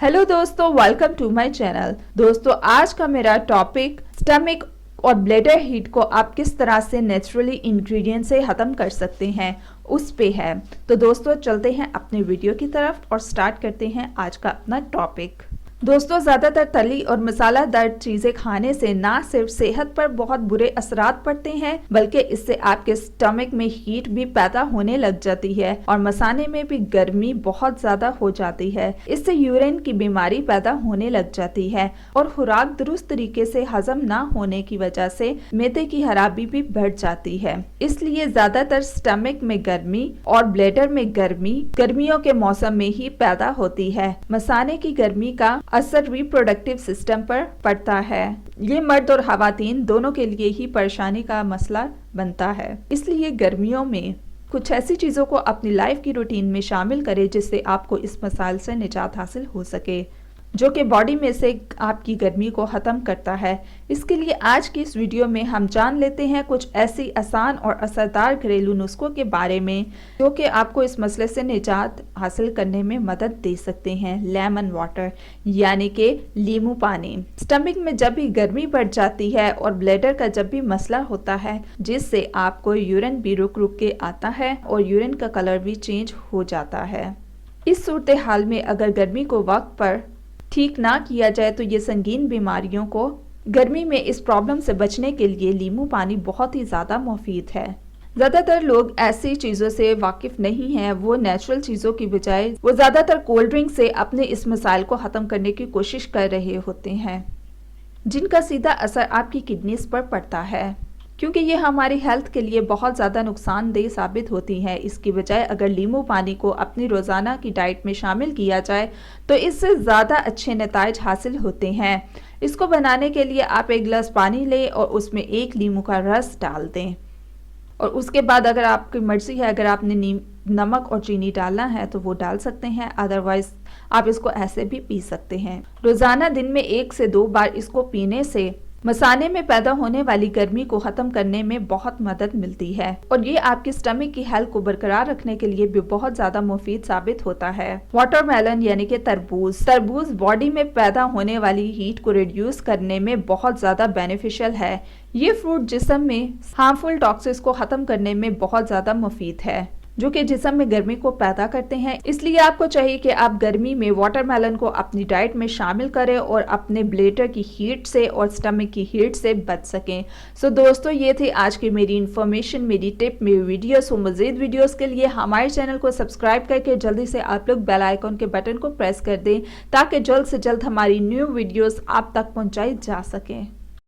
Hello दोस्तों, welcome to my channel. दोस्तों, आज का मेरा टॉपिक स्टमक और ब्लैडर हीट को आप किस तरह से नेचुरली इंग्रेडिएंट से खत्म कर सकते हैं उस पे है। तो दोस्तों, चलते हैं अपने वीडियो की तरफ और स्टार्ट करते हैं आज का अपना टॉपिक। दोस्तों, ज़्यादातर तली और मसालादार चीज़ें खाने से ना सिर्फ सेहत पर बहुत बुरे असरात पड़ते हैं, बल्कि इससे आपके स्टमक में हीट भी पैदा होने लग जाती है और मसाने में भी गर्मी बहुत ज़्यादा हो जाती है। इससे यूरिन की बीमारी पैदा होने लग जाती है और खुराक दुरुस्त तरीके से हजम ना होने की वजह से मैदे की खराबी भी बढ़ जाती है। इसलिए ज़्यादातर स्टमक में गर्मी और ब्लैडर में गर्मी गर्मियों के मौसम में ही पैदा होती है। मसाने की गर्मी का असर रिप्रोडक्टिव सिस्टम पर पड़ता है। ये मर्द और खवातीन दोनों के लिए ही परेशानी का मसला बनता है। इसलिए गर्मियों में कुछ ऐसी चीज़ों को अपनी लाइफ की रूटीन में शामिल करें जिससे आपको इस मसाइल से निजात हासिल हो सके, जो कि बॉडी में से आपकी गर्मी को ख़त्म करता है। इसके लिए आज की इस वीडियो में हम जान लेते हैं कुछ ऐसी आसान और असरदार घरेलू नुस्खों के बारे में जो कि आपको इस मसले से निजात हासिल करने में मदद दे सकते हैं। लेमन वाटर यानी कि नींबू पानी। स्टमक में जब भी गर्मी बढ़ जाती है और ब्लैडर का जब भी मसला होता है जिससे आपको यूरिन भी रुक रुक के आता है और यूरिन का कलर भी चेंज हो जाता है। इस सूरत हाल में अगर गर्मी को वक्त पर ठीक ना किया जाए तो ये संगीन बीमारियों को गर्मी में इस प्रॉब्लम से बचने के लिए नींबू पानी बहुत ही ज़्यादा मुफीद है। ज़्यादातर लोग ऐसी चीज़ों से वाकिफ नहीं हैं, वो नेचुरल चीज़ों की बजाय वो ज़्यादातर कोल्ड ड्रिंक से अपने इस मसाइल को ख़त्म करने की कोशिश कर रहे होते हैं, जिनका सीधा असर आपकी किडनीज पर पड़ता है, क्योंकि ये हमारी हेल्थ के लिए बहुत ज़्यादा नुकसानदेह साबित होती है। इसकी बजाय अगर नींबू पानी को अपनी रोज़ाना की डाइट में शामिल किया जाए तो इससे ज़्यादा अच्छे नताइज हासिल होते हैं। इसको बनाने के लिए आप एक गिलास पानी लें और उसमें एक नींबू का रस डाल दें और उसके बाद अगर आपकी मर्ज़ी है, अगर आपने नमक और चीनी डालना है तो वो डाल सकते हैं, अदरवाइज आप इसको ऐसे भी पी सकते हैं। रोज़ाना दिन में 1 से 2 बार इसको पीने से मसाने में पैदा होने वाली गर्मी को खत्म करने में बहुत मदद मिलती है और ये आपके स्टमक की हेल्थ को बरकरार रखने के लिए भी बहुत ज्यादा मुफीद साबित होता है। वाटरमेलन यानी कि तरबूज बॉडी में पैदा होने वाली हीट को रिड्यूस करने में बहुत ज्यादा बेनिफिशियल है। ये फ्रूट जिस्म में हार्मफुल टॉक्सिन्स को खत्म करने में बहुत ज्यादा मुफीद है, जो कि जिस्म में गर्मी को पैदा करते हैं। इसलिए आपको चाहिए कि आप गर्मी में वाटरमेलन को अपनी डाइट में शामिल करें और अपने ब्लैडर की हीट से और स्टमक की हीट से बच सकें। सो दोस्तों, ये थी आज की मेरी इन्फॉर्मेशन, मेरी टिप, मेरी वीडियोस। मज़ीद वीडियोस के लिए हमारे चैनल को सब्सक्राइब करके जल्दी से आप लोग बेल आइकॉन के बटन को प्रेस कर दें ताकि जल्द से जल्द हमारी न्यू वीडियोस आप तक पहुँचाई जा सकें।